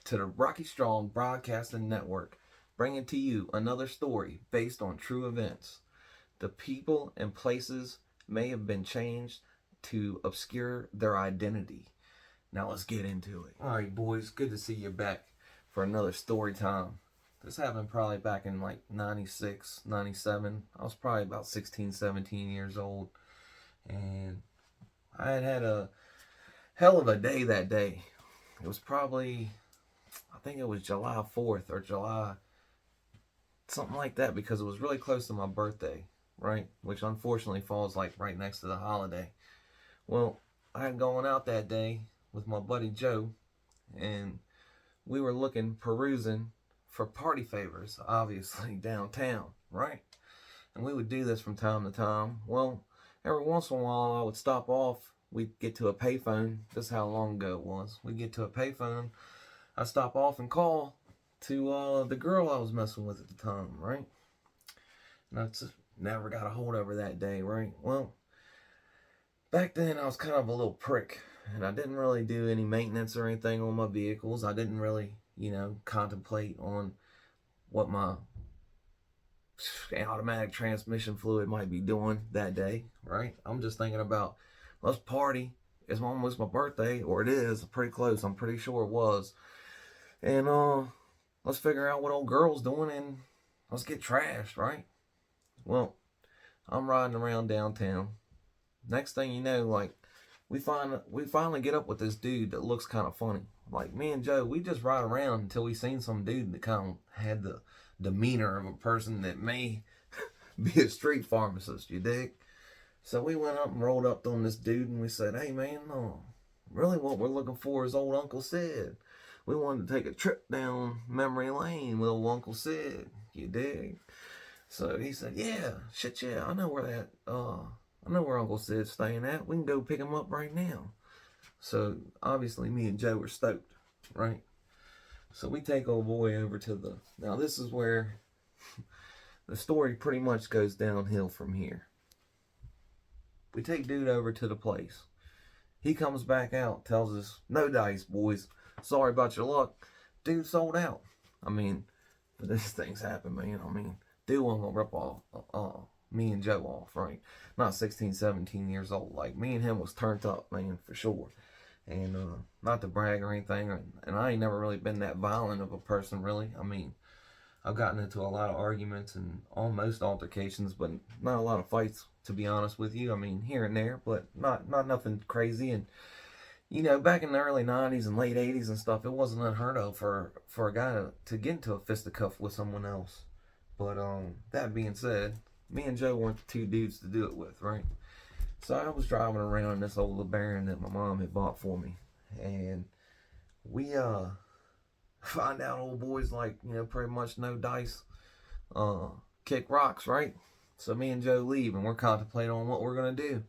to the Rocky Strong Broadcasting Network, bringing to you another story based on true events. The people and places may have been changed to obscure their identity. Now let's get into it. All right, boys, good to see you back for another story time. This happened probably back in like 96, 97. I was probably about 16, 17 years old. And I had a hell of a day that day. It was probably, I think it was July 4th or July, something like that, because it was really close to my birthday, right? Which unfortunately falls like right next to the holiday. Well, I had gone out that day with my buddy Joe, and we were perusing for party favors, obviously, downtown, right? And we would do this from time to time. Well, every once in a while I would stop off. We'd get to a payphone. This is how long ago it was. We'd get to a payphone. I'd stop off and call to the girl I was messing with at the time, right? And I just never got a hold of her that day, right? Well, back then I was kind of a little prick, and I didn't really do any maintenance or anything on my vehicles. I didn't really, contemplate on what my automatic transmission fluid might be doing that day, right? I'm just thinking about, let's party. It's almost my birthday, or it is pretty close. I'm pretty sure it was. And let's figure out what old girl's doing and let's get trashed, right? Well, I'm riding around downtown. Next thing you know, like, we finally get up with this dude that looks kind of funny. Like, me and Joe, we just ride around until we seen some dude that kind of had the demeanor of a person that may be a street pharmacist, you dig? So we went up and rolled up on this dude and we said, hey man, really what we're looking for is old Uncle Sid. We wanted to take a trip down memory lane with old Uncle Sid, you dig? So he said, yeah, I know where Uncle Sid's staying at. We can go pick him up right now. So obviously me and Joe were stoked, right? So we take old boy over to now this is where the story pretty much goes downhill from here. We take dude over to the place. He comes back out, tells us, no dice, boys. Sorry about your luck. Dude sold out. I mean, these things happen, man. I mean, dude wasn't gonna rip off me and Joe off, right? Not 16, 17 years old. Like, me and him was turned up, man, for sure. And not to brag or anything, and I ain't never really been that violent of a person, really. I mean, I've gotten into a lot of arguments and almost altercations, but not a lot of fights, to be honest with you. I mean, here and there, but not nothing crazy. And back in the early 90s and late 80s and stuff, it wasn't unheard of for a guy to get into a fisticuff with someone else. But that being said, me and Joe weren't the two dudes to do it with, right? So I was driving around in this old LeBaron that my mom had bought for me, and we find out old boys like, pretty much no dice, kick rocks, right? So me and Joe leave, and we're contemplating on what we're gonna do.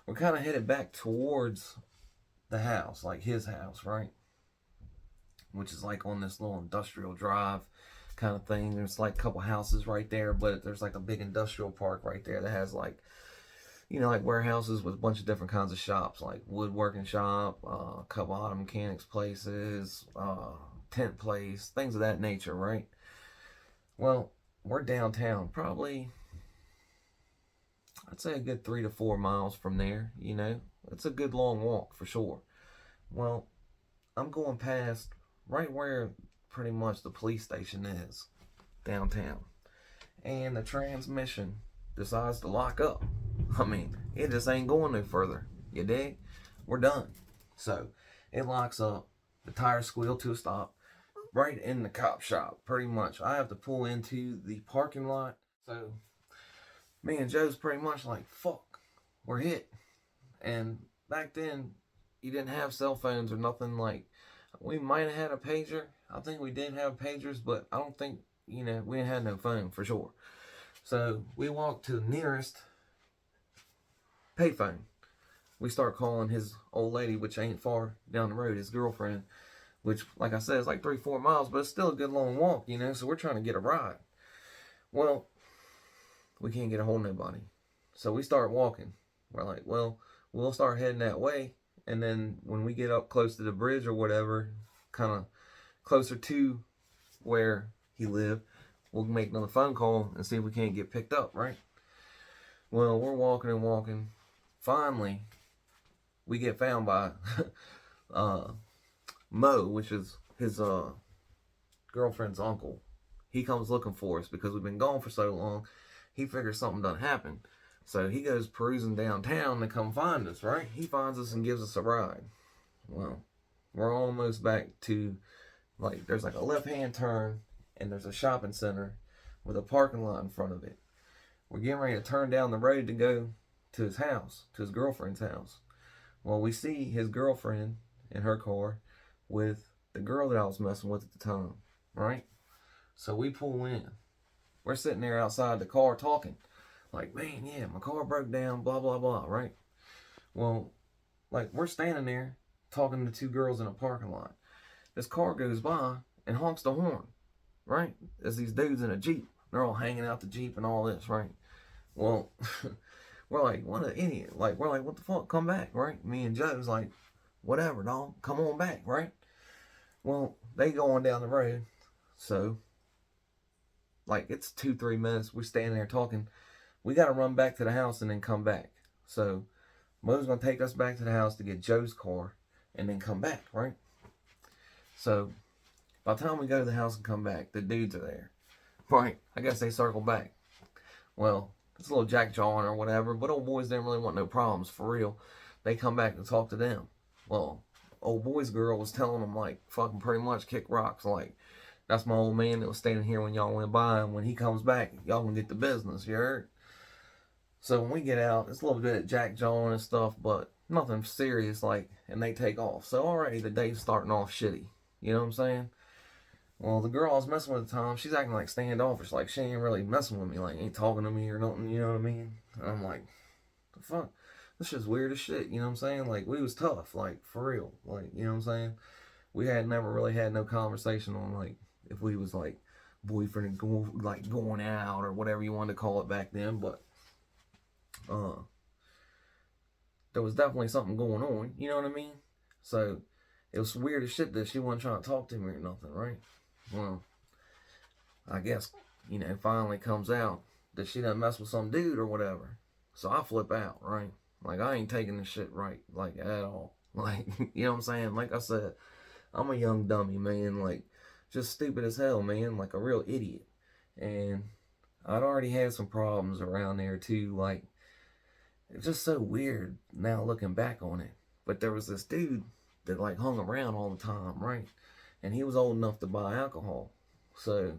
We're kind of headed back towards the house, like his house, right? Which is like on this little industrial drive kind of thing. There's like a couple houses right there, but there's like a big industrial park right there that has like, like warehouses with a bunch of different kinds of shops, like woodworking shop, a couple auto mechanics places, tent place, things of that nature, right? Well, we're downtown, probably, I'd say a good 3 to 4 miles from there, It's a good long walk for sure. Well, I'm going past right where pretty much the police station is, downtown. And the transmission decides to lock up. I mean, it just ain't going no further. You dig? We're done. So, it locks up. The tires squeal to a stop right in the cop shop, pretty much. I have to pull into the parking lot. So, me and Joe's pretty much like, fuck, we're hit. And back then, you didn't have cell phones or nothing. Like, we might have had a pager. I think we did have pagers, but I don't think, we didn't have no phone for sure. So we walked to the nearest payphone. We start calling his old lady, which ain't far down the road, his girlfriend, which, like I said, is like 3, 4 miles, but it's still a good long walk, so we're trying to get a ride. Well, we can't get a hold of nobody. So we start walking. We're like, well, we'll start heading that way, and then when we get up close to the bridge or whatever, kind of closer to where he lived, we'll make another phone call and see if we can't get picked up, right? Well, we're walking and walking. Finally, we get found by Mo, which is his girlfriend's uncle. He comes looking for us because we've been gone for so long. He figures something done happened. So he goes perusing downtown to come find us, right? He finds us and gives us a ride. Well, we're almost back to, like, there's like a left-hand turn and there's a shopping center with a parking lot in front of it. We're getting ready to turn down the road to go to his house, to his girlfriend's house. Well, we see his girlfriend in her car with the girl that I was messing with at the time, right? So we pull in. We're sitting there outside the car talking. Like, man, yeah, my car broke down, blah, blah, blah, right? Well, like, we're standing there talking to two girls in a parking lot. This car goes by and honks the horn, right? There's these dudes in a Jeep. They're all hanging out the Jeep and all this, right? Well, we're like, what an idiot. Like, we're like, what the fuck? Come back, right? Me and Joe's like, whatever, dog. Come on back, right? Well, they go on down the road. So, like, it's 2-3 minutes. We're standing there talking. We got to run back to the house and then come back. So, Mo's going to take us back to the house to get Joe's car and then come back, right? So, by the time we go to the house and come back, the dudes are there. Right, I guess they circle back. Well, it's a little jack-jawing or whatever, but old boys didn't really want no problems, for real. They come back and talk to them. Well, old boy's girl was telling them, like, fucking pretty much kick rocks. Like, that's my old man that was standing here when y'all went by, and when he comes back, y'all gonna get the business, you heard? So when we get out, it's a little bit of jack-jawing and stuff, but nothing serious, like, and they take off. So already the day's starting off shitty. You know what I'm saying? Well, the girl I was messing with at the time, she's acting like standoffish, like she ain't really messing with me, like ain't talking to me or nothing, you know what I mean? And I'm like, the fuck? This shit's weird as shit, you know what I'm saying? Like, we was tough, like, for real, like, you know what I'm saying? We had never really had no conversation on, like, if we was, like, boyfriend and going out or whatever you wanted to call it back then, but there was definitely something going on, you know what I mean? So, it was weird as shit that she wasn't trying to talk to me or nothing, right? Well, I guess, you know, finally comes out that she done mess with some dude or whatever. So I flip out, right? Like, I ain't taking this shit right, like, at all. Like, you know what I'm saying? Like I said, I'm a young dummy, man. Like, just stupid as hell, man. Like a real idiot. And I'd already had some problems around there, too. Like, it's just so weird now looking back on it. But there was this dude that, like, hung around all the time, right? And he was old enough to buy alcohol. So,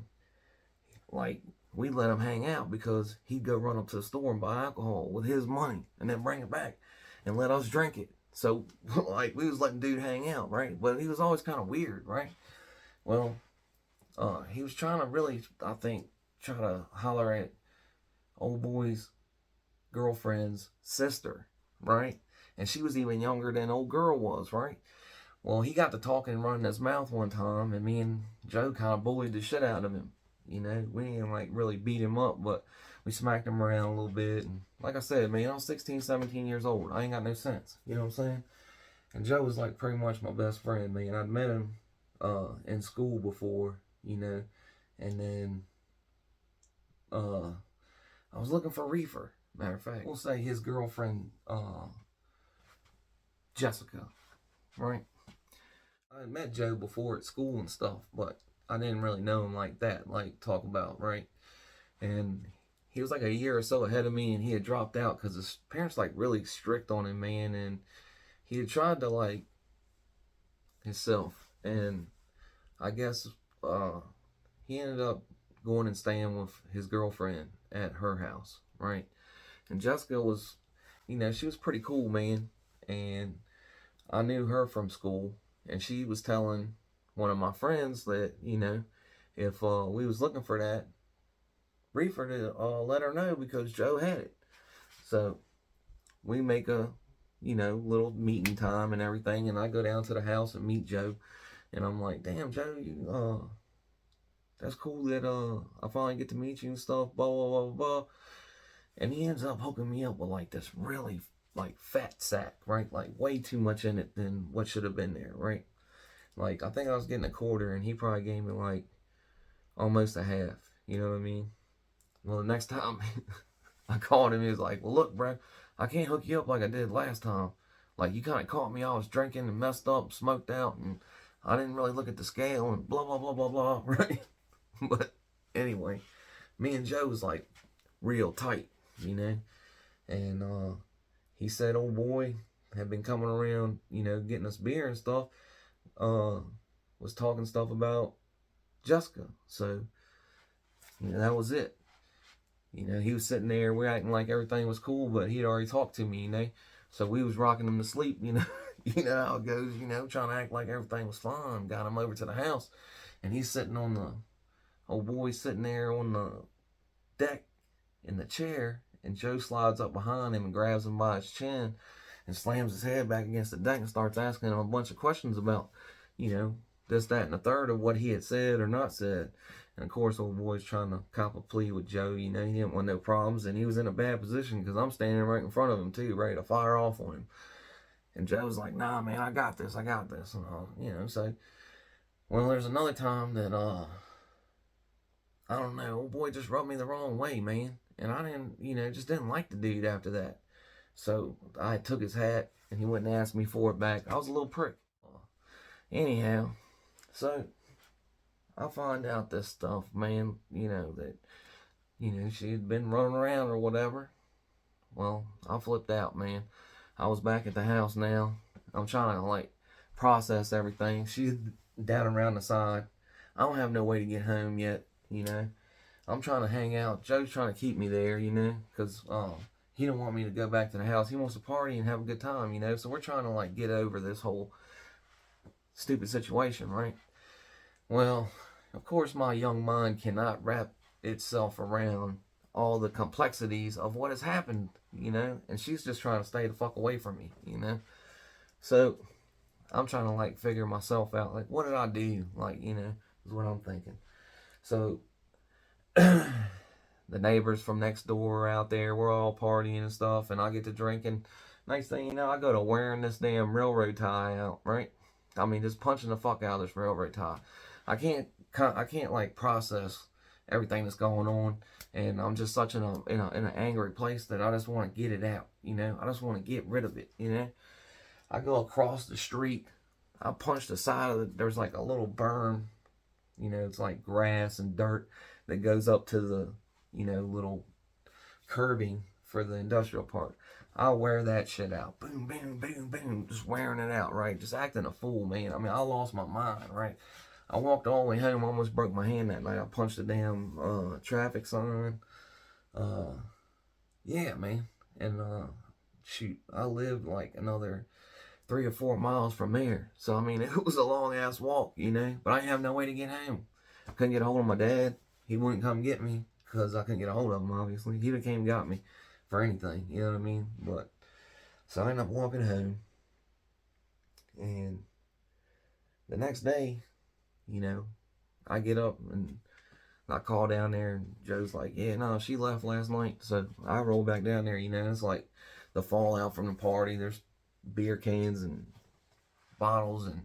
like, we let him hang out because he'd go run up to the store and buy alcohol with his money and then bring it back and let us drink it. So, like, we was letting dude hang out, right? But he was always kind of weird, right? Well, he was trying to really, I think, try to holler at old boy's girlfriend's sister, right? And she was even younger than old girl was, right? Well, he got to talking and running his mouth one time, and me and Joe kind of bullied the shit out of him. You know, we didn't, like, really beat him up, but we smacked him around a little bit. And like I said, man, I was 16, 17 years old. I ain't got no sense. You know what I'm saying? And Joe was, like, pretty much my best friend, man. I'd met him in school before, you know. And then I was looking for reefer, matter of fact. We'll say his girlfriend, Jessica, right? I had met Joe before at school and stuff, but I didn't really know him like that, like, talk about, right? And he was like a year or so ahead of me, and he had dropped out because his parents, like, really strict on him, man, and he had tried to, like, himself, and I guess he ended up going and staying with his girlfriend at her house, right? And Jessica was, you know, she was pretty cool, man, and I knew her from school, and she was telling one of my friends that, you know, if we was looking for that reefer to let her know because Joe had it. So we make a, you know, little meeting time and everything, and I go down to the house and meet Joe, and I'm like, damn, Joe, you, that's cool that I finally get to meet you and stuff, blah, blah, blah, blah. And he ends up hooking me up with, like, this really, like, fat sack, right? Like, way too much in it than what should have been there, right? Like, I think I was getting a quarter, and he probably gave me, like, almost a half. You know what I mean? Well, the next time I called him, he was like, well, look, bro, I can't hook you up like I did last time. Like, you kind of caught me. I was drinking and messed up, smoked out, and I didn't really look at the scale and blah, blah, blah, blah, blah, right? But anyway, me and Joe was like real tight, you know? And he said, old boy had been coming around, you know, getting us beer and stuff, was talking stuff about Jessica. So, you know, that was it. You know, he was sitting there, we're acting like everything was cool, but he'd already talked to me, you know? So we was rocking him to sleep, you know? You know how it goes, you know, trying to act like everything was fine. Got him over to the house, and he's sitting on the, old boy's sitting there on the deck in the chair, and Joe slides up behind him and grabs him by his chin and slams his head back against the deck and starts asking him a bunch of questions about, you know, this, that, and the third of what he had said or not said. And of course, old boy's trying to cop a plea with Joe. You know, he didn't want no problems, and he was in a bad position because I'm standing right in front of him too, ready to fire off on him. And Joe was like, "Nah, man, I got this, and all, you know." So, well, there's another time that I don't know, old boy just rubbed me the wrong way, man, and I didn't, you know, just didn't like the dude after that. So I took his hat, and he wouldn't ask me for it back. I was a little prick. Anyhow, so I find out this stuff, man, you know, that, you know, she had been running around or whatever. Well, I flipped out, man. I was back at the house now. I'm trying to, like, process everything. She's down around the side. I don't have no way to get home yet, you know. I'm trying to hang out. Joe's trying to keep me there, you know, because he don't want me to go back to the house. He wants to party and have a good time, you know. So we're trying to, like, get over this whole stupid situation, right? Well, of course, my young mind cannot wrap itself around all the complexities of what has happened, you know, and she's just trying to stay the fuck away from me, you know. So I'm trying to, like, figure myself out, like, what did I do, like, you know, is what I'm thinking. So the neighbors from next door are out there, we're all partying and stuff, and I get to drinking. Next thing you know, I go to wearing this damn railroad tie out, right? I mean, just punching the fuck out of this railroad tie. I can't like process everything that's going on, and I'm just such in an angry place that I just want to get it out, you know. I just want to get rid of it, you know. I go across the street, I punch the side of there's like a little berm, you know, it's like grass and dirt that goes up to the, you know, little curbing for the industrial park. I'll wear that shit out. Boom, boom, boom, boom. Just wearing it out, right? Just acting a fool, man. I mean, I lost my mind, right? I walked all the way home, almost broke my hand that night. I punched a damn traffic sign. Yeah, man. And shoot, I lived like another 3 or 4 miles from there. So I mean, it was a long ass walk, you know. But I didn't have no way to get home. Couldn't get a hold of my dad. He wouldn't come get me because I couldn't get a hold of him. Obviously, he would have came and got me for anything. You know what I mean? But so I ended up walking home, and the next day, you know, I get up and I call down there, and Joe's like, "Yeah, no, she left last night." So I roll back down there. You know, it's like the fallout from the party. There's beer cans and bottles and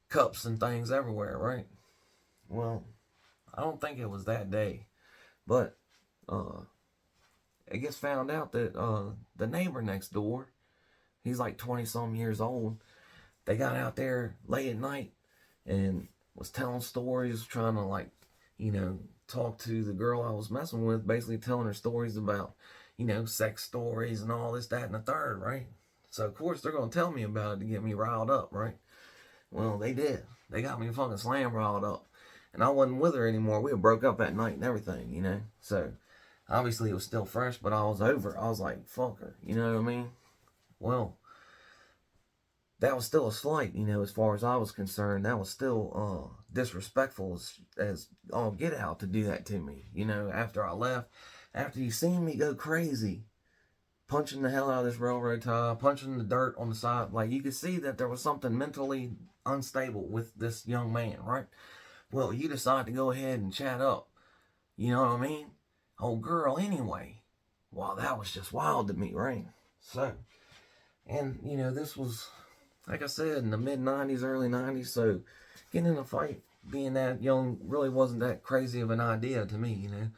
cups and things everywhere, right? Well, I don't think it was that day, but it gets found out that the neighbor next door, he's like 20 some years old. They got out there late at night and was telling stories, trying to, like, you know, talk to the girl I was messing with, basically telling her stories about, you know, sex stories and all this, that, and the third, right? So of course they're gonna tell me about it to get me riled up, right? Well, they did. They got me fucking slam riled up, and I wasn't with her anymore. We had broke up that night and everything, you know. So obviously it was still fresh, but I was over. I was like, fuck her, you know what I mean? Well, that was still a slight, you know, as far as I was concerned. That was still disrespectful as all get out to do that to me, you know, after I left. After you seen me go crazy, punching the hell out of this railroad tie, punching the dirt on the side, like, you could see that there was something mentally unstable with this young man, right? Well, you decide to go ahead and chat up, you know what I mean? Old girl anyway. Wow, that was just wild to me, right? So, and, you know, this was like I said, in the mid-90s, early 90s. So getting in a fight, being that young, really wasn't that crazy of an idea to me, you know.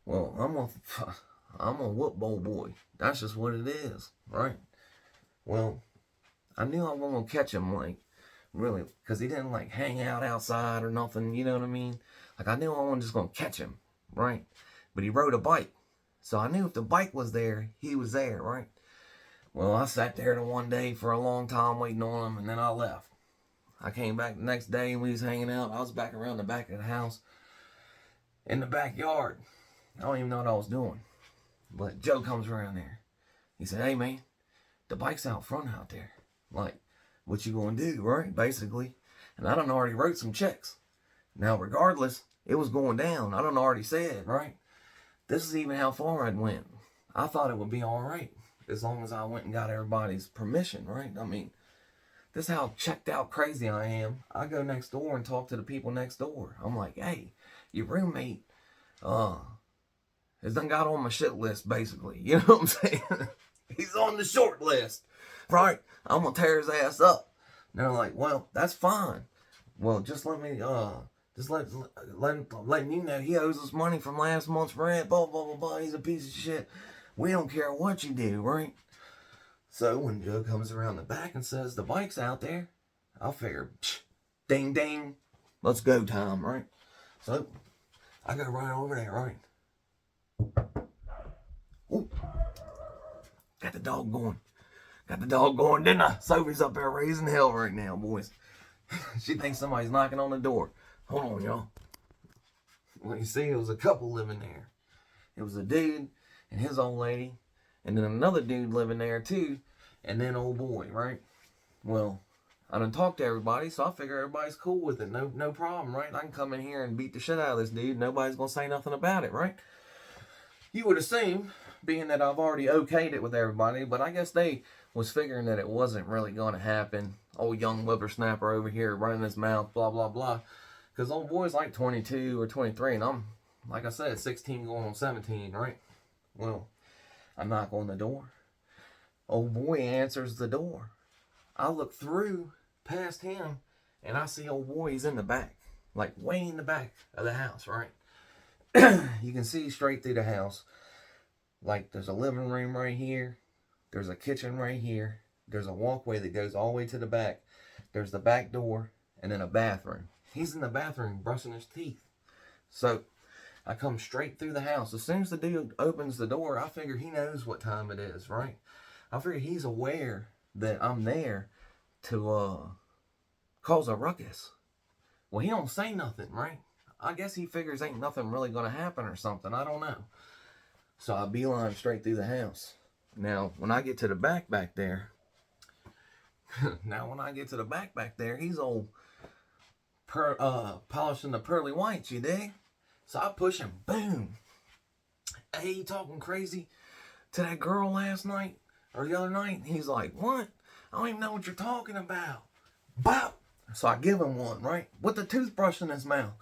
Well, I'm a whoop old boy. That's just what it is, right? Well, I knew I wasn't gonna catch him, like, really, because he didn't like hang out outside or nothing, you know what I mean? Like, I knew I wasn't just gonna catch him, right? But he rode a bike, so I knew if the bike was there, he was there, right? Well, I sat there the one day for a long time waiting on him, and then I left. I came back the next day and we was hanging out. I was back around the back of the house in the backyard. I don't even know what I was doing. But Joe comes around there. He said, hey man, the bike's out front out there. Like, what you gonna do, right? Basically. And I done already wrote some checks. Now, regardless, it was going down. I done already said, right? This is even how far I'd went. I thought it would be alright. As long as I went and got everybody's permission, right? I mean, this is how checked out crazy I am. I go next door and talk to the people next door. I'm like, hey, your roommate, has done got on my shit list, basically. You know what I'm saying? He's on the short list. Right? I'm gonna tear his ass up. And they're like, well, that's fine. Well, just let me, letting you know he owes us money from last month's rent, blah, blah, blah, blah. He's a piece of shit. We don't care what you do, right? So when Joe comes around the back and says the bike's out there, I figure, ding, ding, let's go time, right? So I go right over there, right? Ooh, got the dog going. Got the dog going, didn't I? Sophie's up there raising hell right now, boys. She thinks somebody's knocking on the door. Hold on, y'all. Well, you see, it was a couple living there. It was a dude and his old lady, and then another dude living there too, and then old boy, right? Well, I done talked to everybody, so I figure everybody's cool with it. No problem, right? I can come in here and beat the shit out of this dude. Nobody's gonna say nothing about it, right? You would assume, being that I've already okayed it with everybody, but I guess they was figuring that it wasn't really gonna happen. Old young whippersnapper over here running his mouth, blah, blah, blah. Because old boy's like 22 or 23, and I'm, like I said, 16 going on 17, right? Well, I knock on the door. Old boy answers the door. I look through past him, and I see old boy, he's in the back. Like, way in the back of the house, right? You can see straight through the house. Like, there's a living room right here. There's a kitchen right here. There's a walkway that goes all the way to the back. There's the back door, and then a bathroom. He's in the bathroom brushing his teeth. So I come straight through the house. As soon as the dude opens the door, I figure he knows what time it is, right? I figure he's aware that I'm there to cause a ruckus. Well, he don't say nothing, right? I guess he figures ain't nothing really gonna happen or something. I don't know. So I beeline straight through the house. Now, when I get to the back there, he's old polishing the pearly whites, you dig? So I push him, boom. Hey, you talking crazy to that girl last night or the other night? He's like, what? I don't even know what you're talking about. Bop! So I give him one, right? With the toothbrush in his mouth.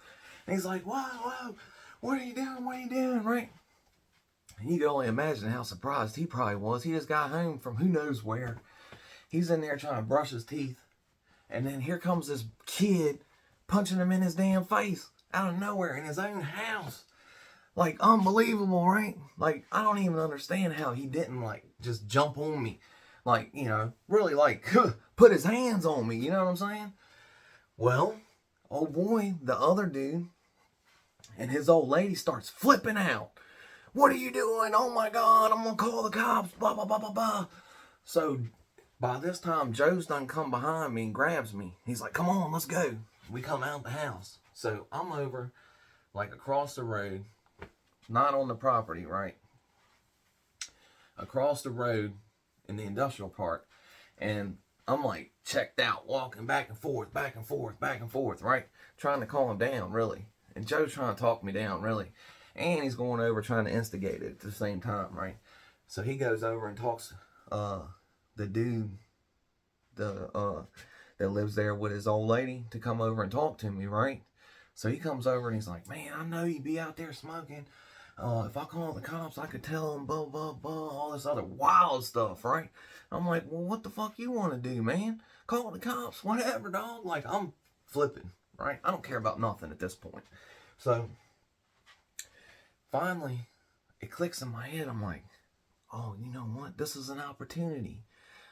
And he's like, whoa, what are you doing, right? And you can only imagine how surprised he probably was. He just got home from who knows where. He's in there trying to brush his teeth. And then here comes this kid punching him in his damn face out of nowhere in his own house. Like, unbelievable, right? Like, I don't even understand how he didn't, like, just jump on me. Like, you know, really, like, put his hands on me. You know what I'm saying? Well, oh boy, the other dude and his old lady starts flipping out. What are you doing? Oh my God, I'm gonna call the cops, blah, blah, blah, blah, blah. So by this time, Joe's done come behind me and grabs me. He's like, come on, let's go. We come out the house. So I'm over, like, across the road, not on the property, right? Across the road in the industrial park. And I'm like checked out, walking back and forth, right? Trying to calm him down, really. And Joe's trying to talk me down, really. And he's going over trying to instigate it at the same time, right? So he goes over and talks the dude that lives there with his old lady to come over and talk to me, right? So he comes over and he's like, man, I know you be out there smoking, if I call the cops, I could tell them blah, blah, blah, all this other wild stuff, right? I'm like, well, what the fuck you want to do, man? Call the cops, whatever, dog. Like, I'm flipping, right? I don't care about nothing at this point. So, finally, it clicks in my head. I'm like, oh, you know what? This is an opportunity.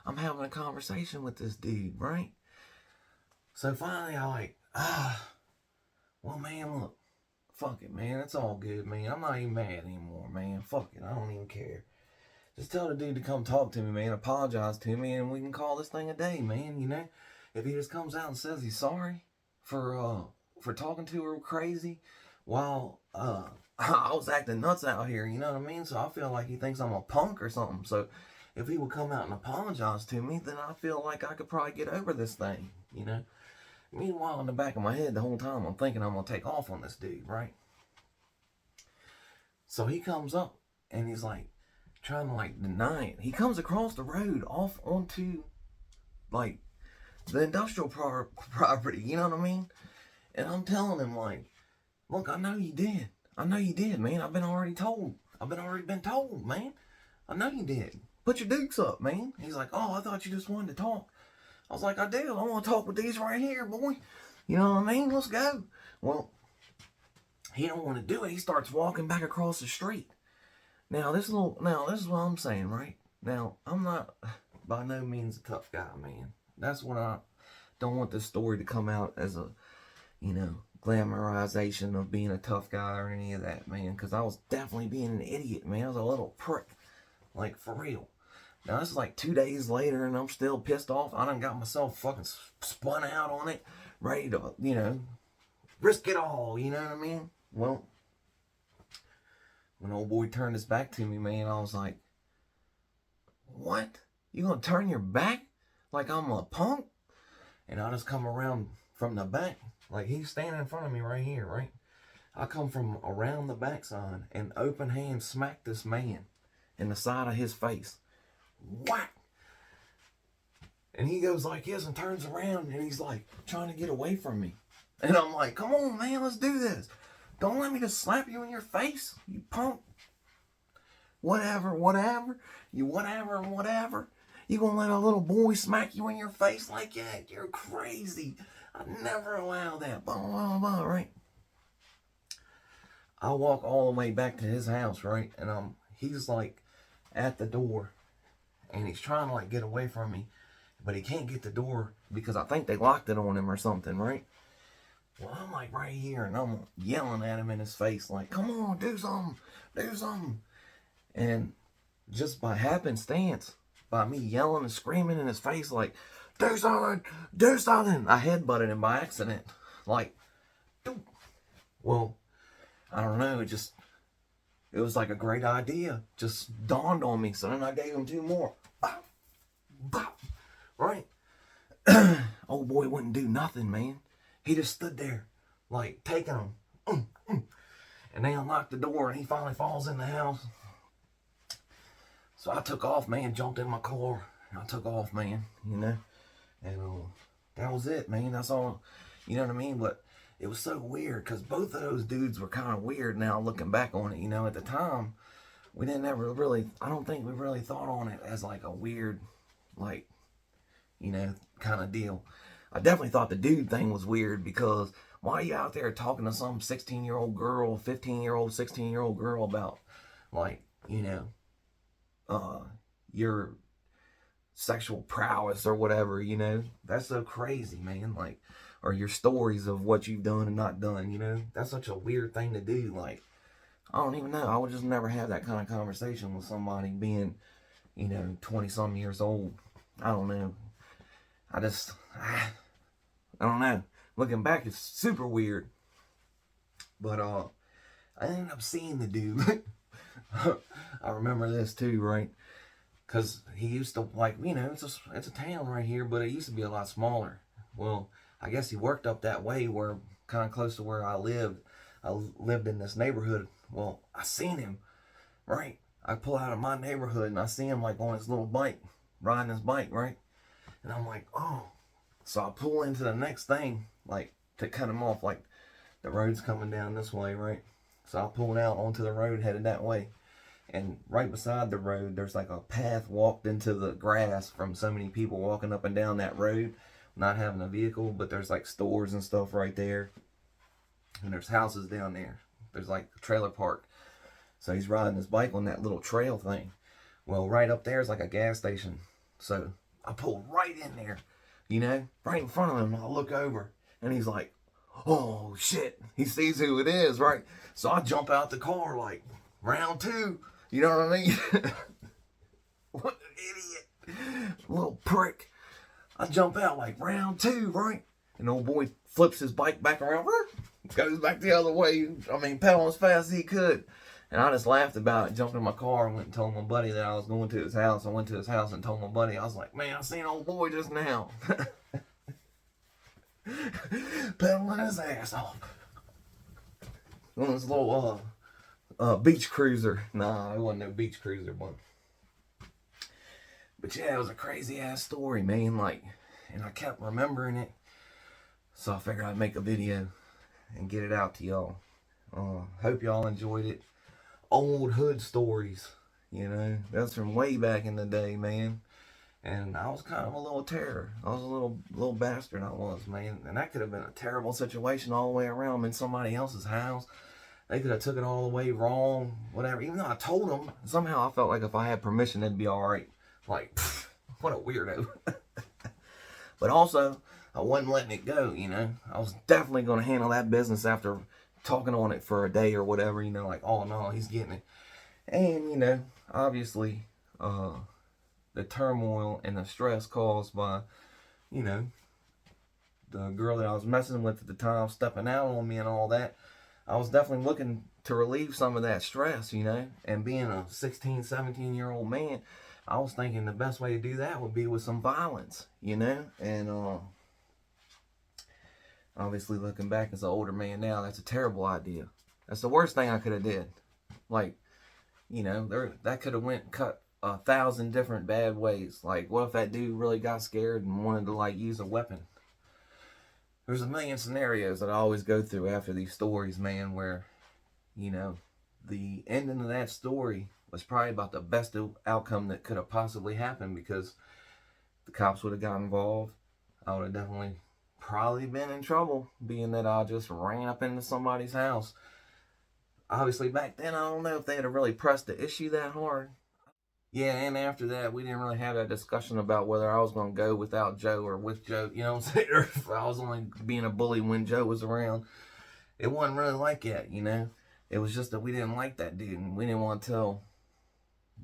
I'm having a conversation with this dude, right? So finally, I like, well, man, look, fuck it, man. It's all good, man. I'm not even mad anymore, man. Fuck it. I don't even care. Just tell the dude to come talk to me, man. Apologize to me, and we can call this thing a day, man. You know, if he just comes out and says he's sorry for talking to her crazy while I was acting nuts out here, you know what I mean? So I feel like he thinks I'm a punk or something. So if he would come out and apologize to me, then I feel like I could probably get over this thing, you know? Meanwhile, in the back of my head, the whole time, I'm thinking I'm going to take off on this dude, right? So he comes up, and he's like, trying to, like, deny it. He comes across the road off onto, like, the industrial property, you know what I mean? And I'm telling him, like, look, I know you did. I know you did, man. I've been already told, man. I know you did. Put your dukes up, man. He's like, oh, I thought you just wanted to talk. I was like, I do. I want to talk with these right here, boy. You know what I mean? Let's go. Well, he don't want to do it. He starts walking back across the street. Now, this is what I'm saying, right? Now, I'm not by no means a tough guy, man. That's what I don't want this story to come out as a, you know, glamorization of being a tough guy or any of that, man. Because I was definitely being an idiot, man. I was a little prick. Like, for real. Now, this is like 2 days later, and I'm still pissed off. I done got myself fucking spun out on it. Ready to, you know, risk it all, you know what I mean? Well, when old boy turned his back to me, man, I was like, what? You gonna turn your back? Like I'm a punk? And I just come around from the back. Like he's standing in front of me right here, right? I come from around the backside and open hand smack this man in the side of his face. Whack! And he goes like this and turns around and he's like trying to get away from me. And I'm like, come on, man, let's do this. Don't let me just slap you in your face, you punk. Whatever. You whatever. You gonna let a little boy smack you in your face like that? You're crazy. I'd never allow that. Blah, blah, blah, right? I walk all the way back to his house, right? And he's like at the door. And he's trying to like get away from me. But he can't get the door because I think they locked it on him or something, right? Well, I'm like right here and I'm yelling at him in his face like, come on, do something. And just by happenstance, by me yelling and screaming in his face like, do something, I headbutted him by accident. Like, well, I don't know, it was like a great idea. Just dawned on me. So then I gave him 2 more. Bop, bop, right? Old boy wouldn't do nothing, man. He just stood there, like, taking them. And they unlocked the door, and he finally falls in the house. So I took off, man, jumped in my car, and I took off, man, you know. And that was it, man. That's all, you know what I mean? But it was so weird, because both of those dudes were kind of weird now, looking back on it, you know. At the time, we didn't ever really, I don't think we really thought on it as, like, a weird, like, you know, kind of deal. I definitely thought the dude thing was weird because why are you out there talking to some 16-year-old girl, 15-year-old, 16-year-old girl about, like, you know, your sexual prowess or whatever, you know? That's so crazy, man. Like, or your stories of what you've done and not done, you know? That's such a weird thing to do. Like, I don't even know. I would just never have that kind of conversation with somebody being, you know, 20-some years old. I don't know. I don't know. Looking back, it's super weird. But I ended up seeing the dude. I remember this too, right? Because he used to, like, you know, it's a town right here, but it used to be a lot smaller. Well, I guess he worked up that way where, kind of close to where I lived. I lived in this neighborhood. Well, I seen him, right? I pull out of my neighborhood and I see him, like, on his little bike, riding his bike, right? And I'm like, oh. So I pull into the next thing, like, to cut him off, like, the road's coming down this way, right? So I pulled out onto the road, headed that way. And right beside the road, there's like a path walked into the grass from so many people walking up and down that road, not having a vehicle, but there's like stores and stuff right there. And there's houses down there. There's like a trailer park. So he's riding his bike on that little trail thing. Well, right up there is like a gas station. So I pulled right in there, you know, right in front of him. I look over and he's like, oh shit. He sees who it is, right? So I jump out the car like, round two. You know what I mean? What an idiot. Little prick. I jump out like round two, right? And old boy flips his bike back around, goes back the other way. I mean, pedaling as fast as he could. And I just laughed about it, jumped in my car and went and told my buddy that I was going to his house. I went to his house and told my buddy, I was like, man, I seen old boy just now. Pedaling his ass off. On this little beach cruiser. Nah, it wasn't no beach cruiser, but yeah, it was a crazy ass story, man. Like, and I kept remembering it. So I figured I'd make a video and get it out to y'all. Hope y'all enjoyed it. Old hood stories, you know, that's from way back in the day, man. And I was kind of a little terror. I was a little bastard, I was, man. And that could have been a terrible situation all the way around. I'm in somebody else's house. They could have took it all the way wrong, whatever. Even though I told them, somehow I felt like if I had permission, it'd be all right. Like, pff, what a weirdo. But also, I wasn't letting it go, you know. I was definitely going to handle that business after talking on it for a day or whatever, you know, like, oh no, he's getting it. And, you know, obviously, the turmoil and the stress caused by, you know, the girl that I was messing with at the time stepping out on me and all that, I was definitely looking to relieve some of that stress, you know. And being a 16, 17-year-old man, I was thinking the best way to do that would be with some violence, you know. And obviously looking back as an older man now, that's a terrible idea. That's the worst thing I could have did. Like, you know, that could have went cut 1,000 different bad ways. Like, what if that dude really got scared and wanted to, like, use a weapon? There's a million scenarios that I always go through after these stories, man, where, you know, the ending of that story was probably about the best outcome that could have possibly happened, because the cops would have got involved. I would have definitely probably been in trouble, being that I just ran up into somebody's house. Obviously, back then, I don't know if they'd have really pressed the issue that hard. Yeah, and after that, we didn't really have that discussion about whether I was going to go without Joe or with Joe, you know what I'm saying? Or if I was only being a bully when Joe was around. It wasn't really like that, you know? It was just that we didn't like that dude, and we didn't want to tell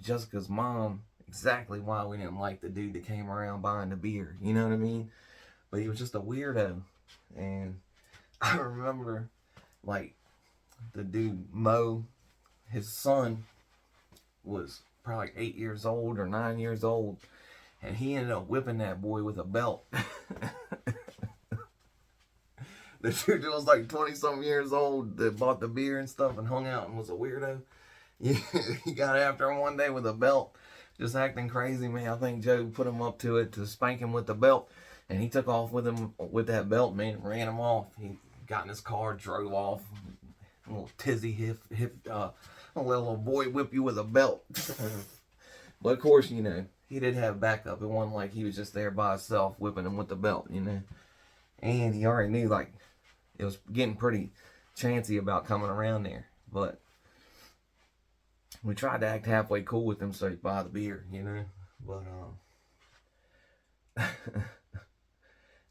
Jessica's mom exactly why we didn't like the dude that came around buying the beer, you know what I mean? But he was just a weirdo. And I remember, like, the dude, Mo, his son was probably like 8 years old or 9 years old, and he ended up whipping that boy with a belt. The dude was like 20-something years old that bought the beer and stuff and hung out and was a weirdo. He got after him one day with a belt, just acting crazy, man. I think Joe put him up to it to spank him with the belt, and he took off with him with that belt, man, ran him off. He got in his car, drove off. A little tizzy a little boy whip you with a belt. But of course, you know, he did have backup. It wasn't like he was just there by himself whipping him with the belt, you know. And he already knew, like, it was getting pretty chancy about coming around there. But we tried to act halfway cool with him so he'd buy the beer, you know. But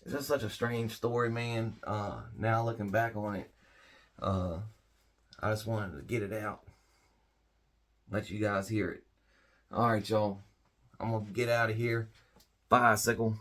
it's just such a strange story, man. Now looking back on it, I just wanted to get it out, let you guys hear it. All right, y'all. I'm going to get out of here. Bicycle.